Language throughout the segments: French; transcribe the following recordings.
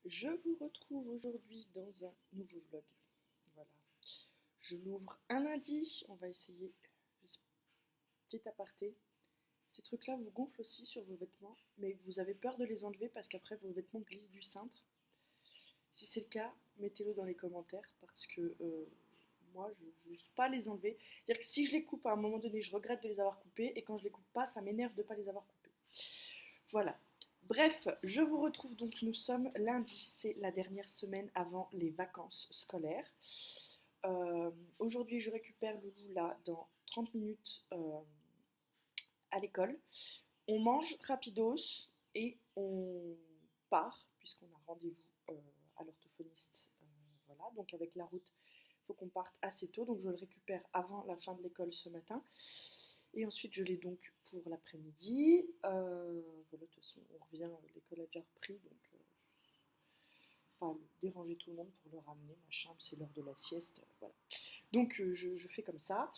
Je vous retrouve aujourd'hui dans un nouveau vlog. Voilà. Je l'ouvre un lundi. On va essayer. Petit aparté. Ces trucs-là vous gonflent aussi sur vos vêtements, mais vous avez peur de les enlever parce qu'après vos vêtements glissent du cintre. Si c'est le cas, mettez-le dans les commentaires parce que moi, je n'ose pas les enlever. C'est-à-dire que si je les coupe à un moment donné, je regrette de les avoir coupés et quand je les coupe pas, ça m'énerve de ne pas les avoir coupés. Voilà. Bref, je vous retrouve donc, nous sommes lundi, c'est la dernière semaine avant les vacances scolaires. Aujourd'hui, je récupère Loulou là dans 30 minutes à l'école. On mange rapidos et on part, puisqu'on a rendez-vous à l'orthophoniste. Voilà, donc avec la route, il faut qu'on parte assez tôt, donc je le récupère avant la fin de l'école ce matin. Et ensuite, je l'ai donc pour l'après-midi. Voilà, de toute façon, on revient, l'école a déjà repris, donc pas déranger tout le monde pour le ramener, machin, c'est l'heure de la sieste, voilà. Donc je fais comme ça.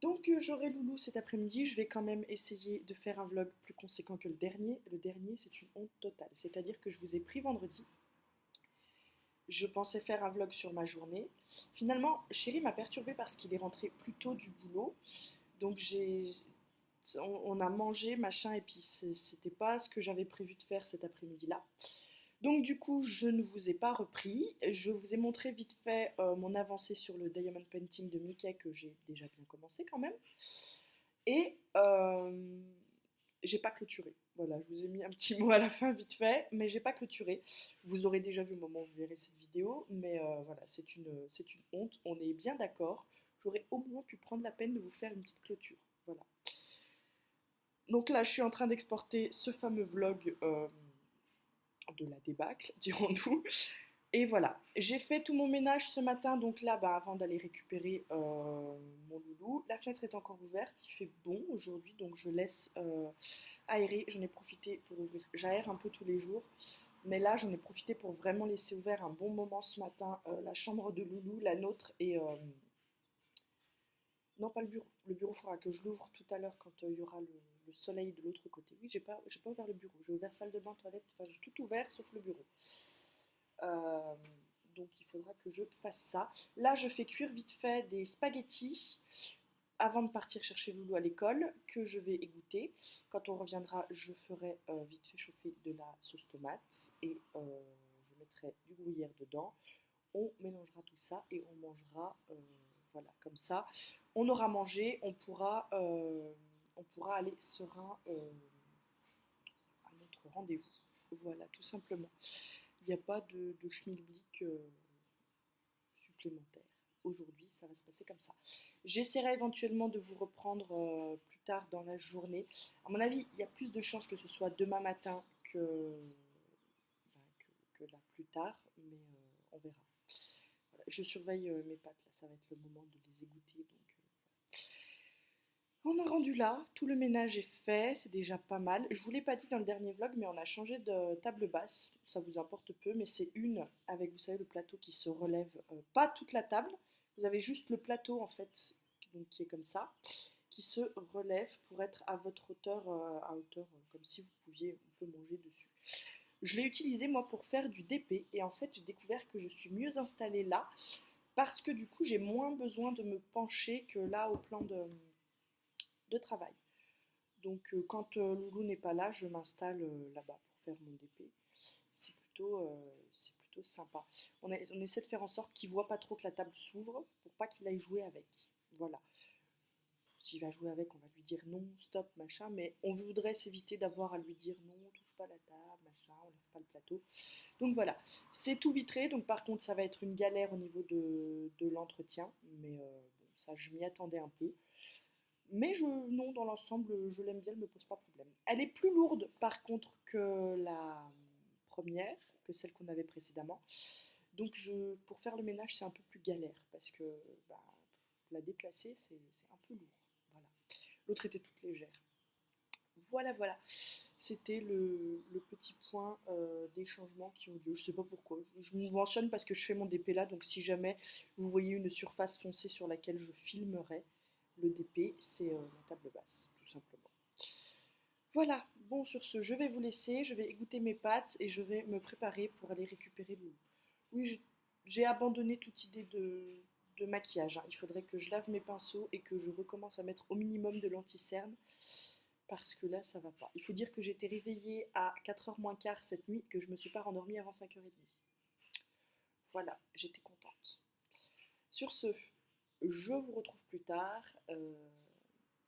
Donc j'aurai Loulou cet après-midi, je vais quand même essayer de faire un vlog plus conséquent que le dernier. Le dernier, c'est une honte totale, c'est-à-dire que je vous ai pris vendredi. Je pensais faire un vlog sur ma journée. Finalement, Chéri m'a perturbée parce qu'il est rentré plus tôt du boulot. Donc on a mangé, machin, et puis c'était pas ce que j'avais prévu de faire cet après-midi-là. Donc du coup, je ne vous ai pas repris. Je vous ai montré vite fait mon avancée sur le Diamond Painting de Mickey que j'ai déjà bien commencé quand même. Et j'ai pas clôturé. Voilà, je vous ai mis un petit mot à la fin vite fait, mais j'ai pas clôturé. Vous aurez déjà vu au moment où vous verrez cette vidéo, mais voilà, c'est une honte. On est bien d'accord. J'aurais au moins pu prendre la peine de vous faire une petite clôture. Voilà. Donc là, je suis en train d'exporter ce fameux vlog de la débâcle, dirons-nous. Et voilà, j'ai fait tout mon ménage ce matin, donc là, avant d'aller récupérer mon loulou, la fenêtre est encore ouverte, il fait bon aujourd'hui, donc je laisse aérer. J'en ai profité pour ouvrir, j'aère un peu tous les jours, mais là, j'en ai profité pour vraiment laisser ouvert un bon moment ce matin, la chambre de loulou, la nôtre, et non, pas le bureau. Le bureau, il faudra que je l'ouvre tout à l'heure quand il y aura le soleil de l'autre côté. Oui, j'ai pas ouvert le bureau. J'ai ouvert salle de bain, toilette, enfin j'ai tout ouvert sauf le bureau. Euh, donc il faudra que je fasse ça. Là, je fais cuire vite fait des spaghettis avant de partir chercher Loulou à l'école, que je vais égoutter. Quand on reviendra, je ferai vite fait chauffer de la sauce tomate et je mettrai du gruyère dedans. On mélangera tout ça et on mangera, voilà, comme ça. On aura mangé, on pourra aller serein à notre rendez-vous. Voilà, tout simplement. Il n'y a pas de schmilblick supplémentaire. Aujourd'hui, ça va se passer comme ça. J'essaierai éventuellement de vous reprendre plus tard dans la journée. À mon avis, il y a plus de chances que ce soit demain matin que là plus tard, mais on verra. Voilà, je surveille mes pâtes, là, ça va être le moment de les égoutter. Donc, on a rendu là, tout le ménage est fait, c'est déjà pas mal. Je vous l'ai pas dit dans le dernier vlog, mais on a changé de table basse. Ça vous importe peu, mais c'est une avec, vous savez, le plateau qui se relève, pas toute la table. Vous avez juste le plateau en fait, donc qui est comme ça, qui se relève pour être à votre hauteur, comme si vous pouviez un peu manger dessus. Je l'ai utilisé moi pour faire du DP et en fait j'ai découvert que je suis mieux installée là parce que du coup j'ai moins besoin de me pencher que là au plan de travail. Donc quand Loulou n'est pas là, je m'installe là-bas pour faire mon DP. C'est plutôt sympa. On essaie de faire en sorte qu'il ne voit pas trop que la table s'ouvre pour pas qu'il aille jouer avec. Voilà. S'il va jouer avec, on va lui dire non, stop, machin, mais on voudrait s'éviter d'avoir à lui dire non, touche pas la table, machin, on lève pas le plateau. Donc voilà, c'est tout vitré, donc par contre ça va être une galère au niveau de l'entretien, mais bon, ça je m'y attendais un peu. Mais non, dans l'ensemble, je l'aime bien, elle ne me pose pas problème. Elle est plus lourde par contre que la première, que celle qu'on avait précédemment. Donc pour faire le ménage, c'est un peu plus galère parce que bah, la déplacer, c'est un peu lourd. Voilà. L'autre était toute légère. Voilà, voilà. C'était le petit point des changements qui ont lieu. Je ne sais pas pourquoi. Je me mentionne parce que je fais mon DP là, donc si jamais vous voyez une surface foncée sur laquelle je filmerai le DP, c'est la table basse, tout simplement. Voilà, bon, sur ce, je vais vous laisser, je vais égoutter mes pâtes et je vais me préparer pour aller récupérer Loulou. Oui, j'ai abandonné toute idée de maquillage, hein. Il faudrait que je lave mes pinceaux et que je recommence à mettre au minimum de l'anti-cerne parce que là, ça va pas. Il faut dire que j'ai été réveillée à 4h moins quart cette nuit, que je me suis pas rendormie avant 5h30. Voilà, j'étais contente. Sur ce, je vous retrouve plus tard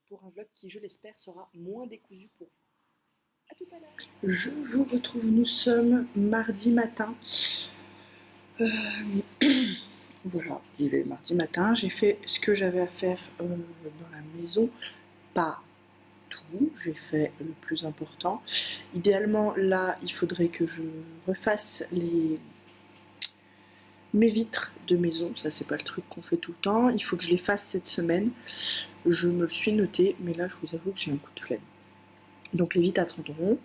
pour un vlog qui, je l'espère, sera moins décousu pour vous. À tout à l'heure. Je vous retrouve, nous sommes mardi matin. Voilà, il est mardi matin. J'ai fait ce que j'avais à faire dans la maison. Pas tout, j'ai fait le plus important. Idéalement, là, il faudrait que je refasse mes vitres de maison. Ça, c'est pas le truc qu'on fait tout le temps. Il faut que je les fasse cette semaine. Je me le suis noté, mais là, je vous avoue que j'ai un coup de flemme. Donc les vitres attendront.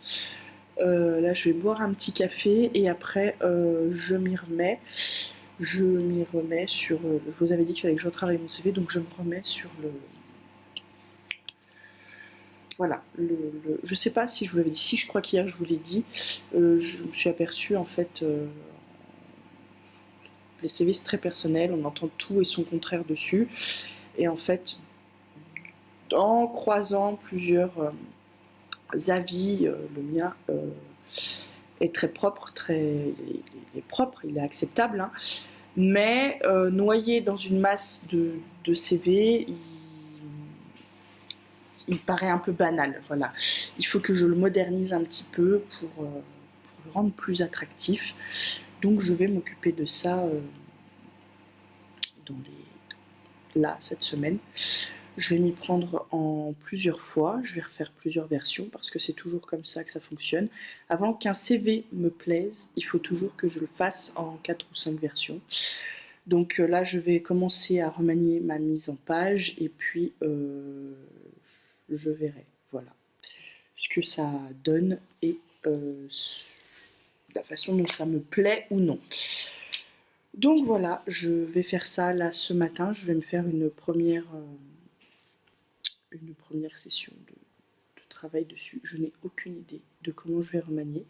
Là, je vais boire un petit café et après, je m'y remets. Je m'y remets sur... je vous avais dit qu'il fallait que je retravaille mon CV, donc je me remets sur le... Voilà, je sais pas si je vous l'avais dit, si je crois qu'hier je vous l'ai dit, je me suis aperçue en fait, les CV c'est très personnel, on entend tout et son contraire dessus, et en fait, en croisant plusieurs avis, le mien est très propre, il est propre, il est acceptable, hein, mais noyé dans une masse de CV, il paraît un peu banal. Voilà. Il faut que je le modernise un petit peu pour le rendre plus attractif. Donc je vais m'occuper de ça là, cette semaine. Je vais m'y prendre en plusieurs fois, je vais refaire plusieurs versions parce que c'est toujours comme ça que ça fonctionne. Avant qu'un CV me plaise, il faut toujours que je le fasse en 4 ou 5 versions. Donc là, je vais commencer à remanier ma mise en page et puis je verrai, voilà, ce que ça donne et la façon dont ça me plaît ou non. Donc voilà, je vais faire ça là ce matin, je vais me faire une première session de travail dessus. Je n'ai aucune idée de comment je vais remanier.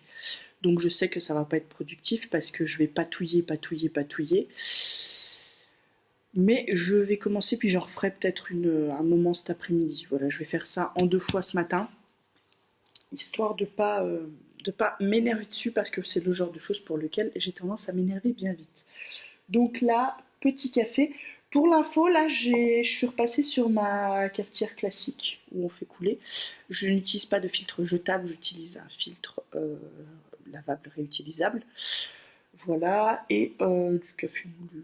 Donc je sais que ça va pas être productif parce que je vais patouiller. Mais je vais commencer puis j'en referai peut-être un moment cet après-midi. Voilà, je vais faire ça en 2 fois ce matin, histoire de pas m'énerver dessus parce que c'est le genre de choses pour lequel j'ai tendance à m'énerver bien vite. Donc là, petit café. Pour l'info, là, je suis repassée sur ma cafetière classique où on fait couler. Je n'utilise pas de filtre jetable, j'utilise un filtre lavable réutilisable. Voilà, et du café moulu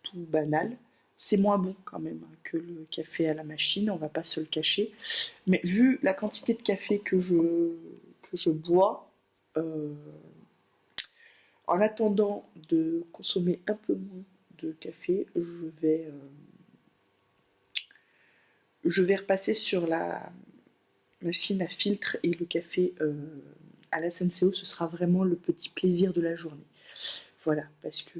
tout banal. C'est moins bon quand même que le café à la machine, on va pas se le cacher. Mais vu la quantité de café que je bois, en attendant de consommer un peu moins de café, je vais repasser sur la machine à filtre et le café à la Senseo, ce sera vraiment le petit plaisir de la journée. Voilà, parce que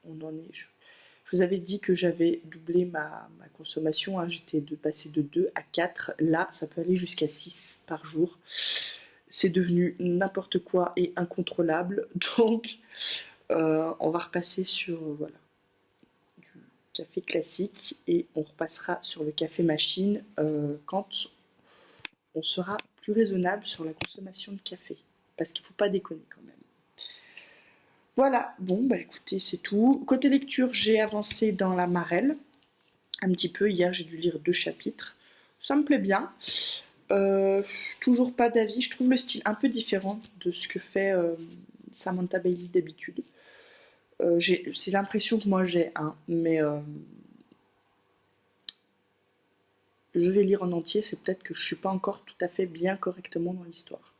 on en est... Je vous avais dit que j'avais doublé ma consommation, hein, j'étais passé de 2 à 4, là ça peut aller jusqu'à 6 par jour. C'est devenu n'importe quoi et incontrôlable, donc on va repasser sur voilà, du café classique et on repassera sur le café machine quand on sera plus raisonnable sur la consommation de café, parce qu'il ne faut pas déconner quand même. Voilà, bon bah écoutez, c'est tout. Côté lecture, j'ai avancé dans la Marelle, un petit peu. Hier, j'ai dû lire 2 chapitres. Ça me plaît bien. Toujours pas d'avis. Je trouve le style un peu différent de ce que fait Samantha Bailey d'habitude. C'est l'impression que moi j'ai, hein, mais je vais lire en entier. C'est peut-être que je suis pas encore tout à fait bien correctement dans l'histoire.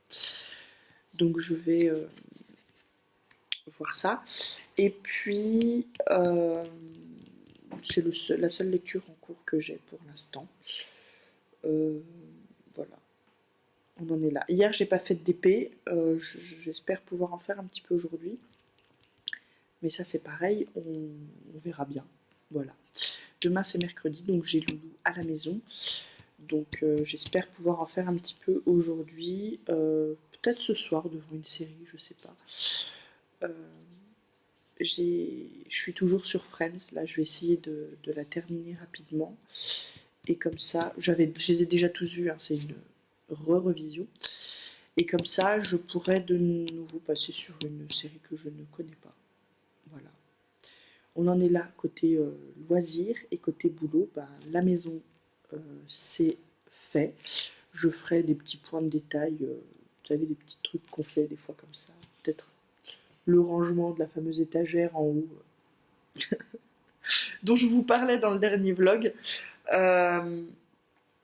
Donc je vais voir ça. Et puis, c'est la seule lecture en cours que j'ai pour l'instant. Voilà, on en est là. Hier, j'ai pas fait de DP. J'espère pouvoir en faire un petit peu aujourd'hui. Mais ça, c'est pareil, on verra bien. Voilà. Demain, c'est mercredi, donc j'ai Loulou à la maison. Donc j'espère pouvoir en faire un petit peu aujourd'hui, peut-être ce soir devant une série, je sais pas. Je suis toujours sur Friends, là je vais essayer de la terminer rapidement. Et comme ça, je les ai déjà tous vus, hein, c'est une revision. Et comme ça, je pourrais de nouveau passer sur une série que je ne connais pas. Voilà. On en est là côté loisirs et côté boulot. Ben, la maison, c'est fait. Je ferai des petits points de détail, vous savez, des petits trucs qu'on fait des fois comme ça. Peut-être le rangement de la fameuse étagère en haut, dont je vous parlais dans le dernier vlog.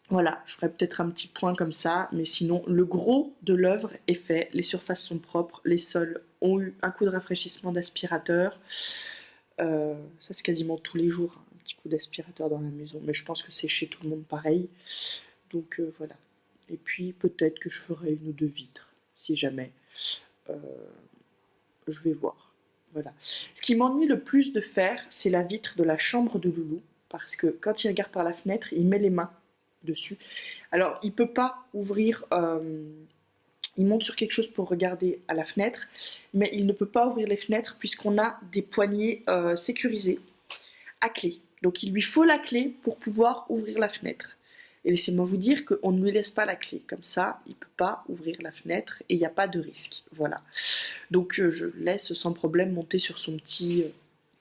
Voilà, je ferai peut-être un petit point comme ça, mais sinon le gros de l'œuvre est fait, les surfaces sont propres, les sols ont eu un coup de rafraîchissement d'aspirateur. Ça c'est quasiment tous les jours, hein, un petit coup d'aspirateur dans la maison, mais je pense que c'est chez tout le monde pareil. Donc voilà. Et puis peut-être que je ferai une ou deux vitres, si jamais. Je vais voir. Voilà. Ce qui m'ennuie le plus de faire, c'est la vitre de la chambre de Loulou, parce que quand il regarde par la fenêtre, il met les mains dessus. Alors, il peut pas ouvrir, il monte sur quelque chose pour regarder à la fenêtre, mais il ne peut pas ouvrir les fenêtres puisqu'on a des poignées sécurisées à clé. Donc, il lui faut la clé pour pouvoir ouvrir la fenêtre. Et laissez-moi vous dire qu'on ne lui laisse pas la clé. Comme ça, il ne peut pas ouvrir la fenêtre et il n'y a pas de risque. Voilà. Donc, je laisse sans problème monter sur son petit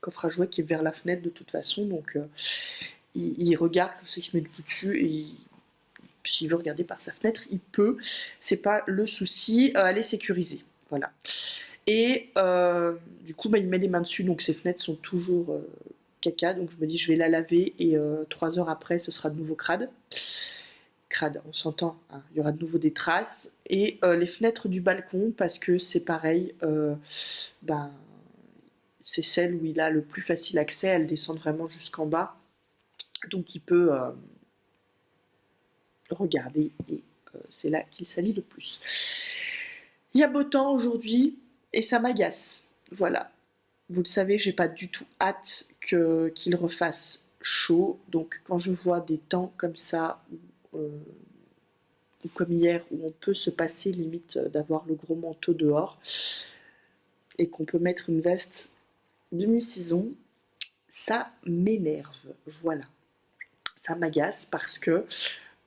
coffre à jouets qui est vers la fenêtre de toute façon. Donc, il regarde comme ça, il se met debout dessus et s'il veut regarder par sa fenêtre, il peut. C'est pas le souci. Elle est sécurisée. Voilà. Et du coup, il met les mains dessus, donc ses fenêtres sont toujours caca. Donc je me dis, je vais la laver et 3 heures après, ce sera de nouveau crade. Crade, on s'entend. Hein, il y aura de nouveau des traces. Et les fenêtres du balcon, parce que c'est pareil. C'est celle où il a le plus facile accès. Elles descendent vraiment jusqu'en bas. Donc il peut regarder et c'est là qu'il s'allie le plus. Il y a beau temps aujourd'hui et ça m'agace. Voilà. Vous le savez, j'ai pas du tout hâte qu'il refasse chaud. Donc quand je vois des temps comme ça, ou comme hier, où on peut se passer limite d'avoir le gros manteau dehors et qu'on peut mettre une veste demi-saison, ça m'énerve. Voilà. Ça m'agace parce que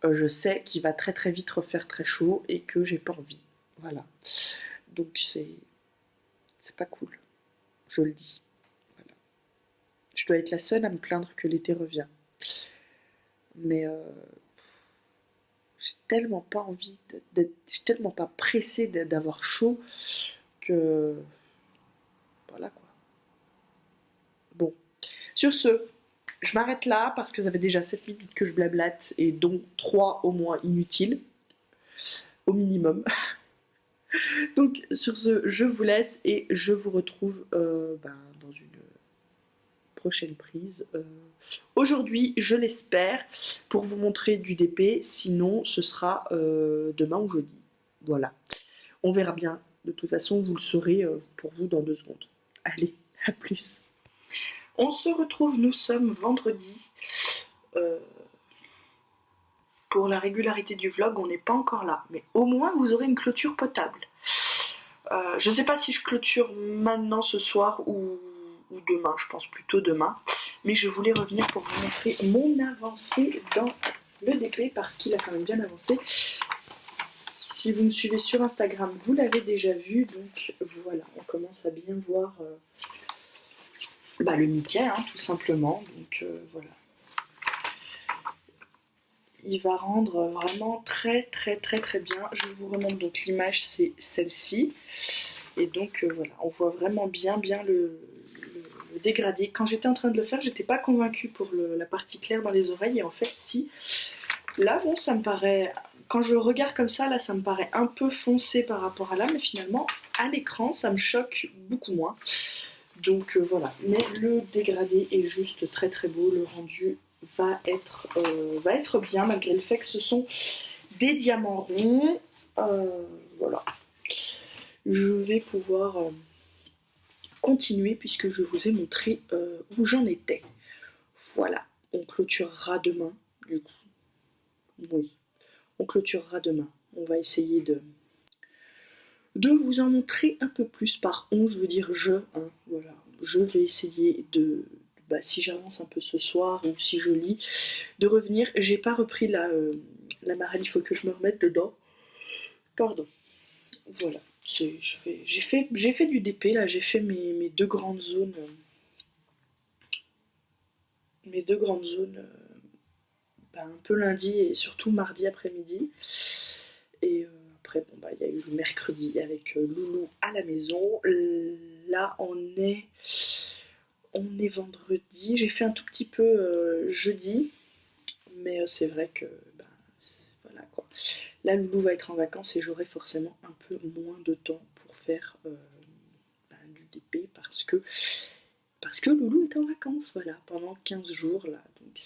je sais qu'il va très très vite refaire très chaud et que j'ai pas envie. Voilà. Donc c'est pas cool. Je le dis. Voilà. Je dois être la seule à me plaindre que l'été revient. Mais j'ai tellement pas envie j'ai tellement pas pressée d'avoir chaud que voilà quoi. Bon. Sur ce, je m'arrête là parce que ça fait déjà 7 minutes que je blablate et dont 3 au moins inutiles. Au minimum. Donc sur ce, je vous laisse et je vous retrouve dans une prochaine prise. Aujourd'hui, je l'espère, pour vous montrer du DP, sinon ce sera demain ou jeudi. Voilà. On verra bien. De toute façon, vous le saurez pour vous dans 2 secondes. Allez, à plus. On se retrouve, nous sommes vendredi. Pour la régularité du vlog, on n'est pas encore là. Mais au moins, vous aurez une clôture potable. Je ne sais pas si je clôture maintenant ce soir ou demain, je pense plutôt demain. Mais je voulais revenir pour vous montrer mon avancée dans le DP parce qu'il a quand même bien avancé. Si vous me suivez sur Instagram, vous l'avez déjà vu. Donc voilà, on commence à bien voir le Mickey, hein, tout simplement. Donc voilà. Il va rendre vraiment très très très très bien. Je vous remonte donc l'image, c'est celle-ci. Et donc voilà, on voit vraiment bien le dégradé. Quand j'étais en train de le faire, j'étais pas convaincue pour la partie claire dans les oreilles. Et en fait, si. Là, bon, ça me paraît... Quand je regarde comme ça, là, ça me paraît un peu foncé par rapport à là. Mais finalement, à l'écran, ça me choque beaucoup moins. Donc voilà. Mais le dégradé est juste très très beau. Le rendu va être bien, malgré le fait que ce sont des diamants ronds. Voilà. Je vais pouvoir continuer puisque je vous ai montré où j'en étais. Voilà, on clôturera demain, du coup. Oui, on clôturera demain. On va essayer de vous en montrer un peu plus. Par on, je veux dire je, hein, voilà. Je vais essayer de, si j'avance un peu ce soir ou si je lis, de revenir. J'ai pas repris la marelle, il faut que je me remette dedans. Pardon. Voilà. J'ai fait du DP là, j'ai fait mes deux grandes zones. Mes deux grandes zones un peu lundi et surtout mardi après-midi. Et après, bon, il y a eu le mercredi avec Loulou à la maison. Là, on est vendredi. J'ai fait un tout petit peu jeudi, mais c'est vrai que voilà quoi. Là, Loulou va être en vacances et j'aurai forcément un peu moins de temps pour faire du DP parce que Loulou est en vacances, voilà, pendant 15 jours là. Donc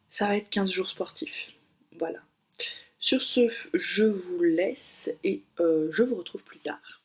ça va être 15 jours sportifs. Voilà. Sur ce, je vous laisse et je vous retrouve plus tard.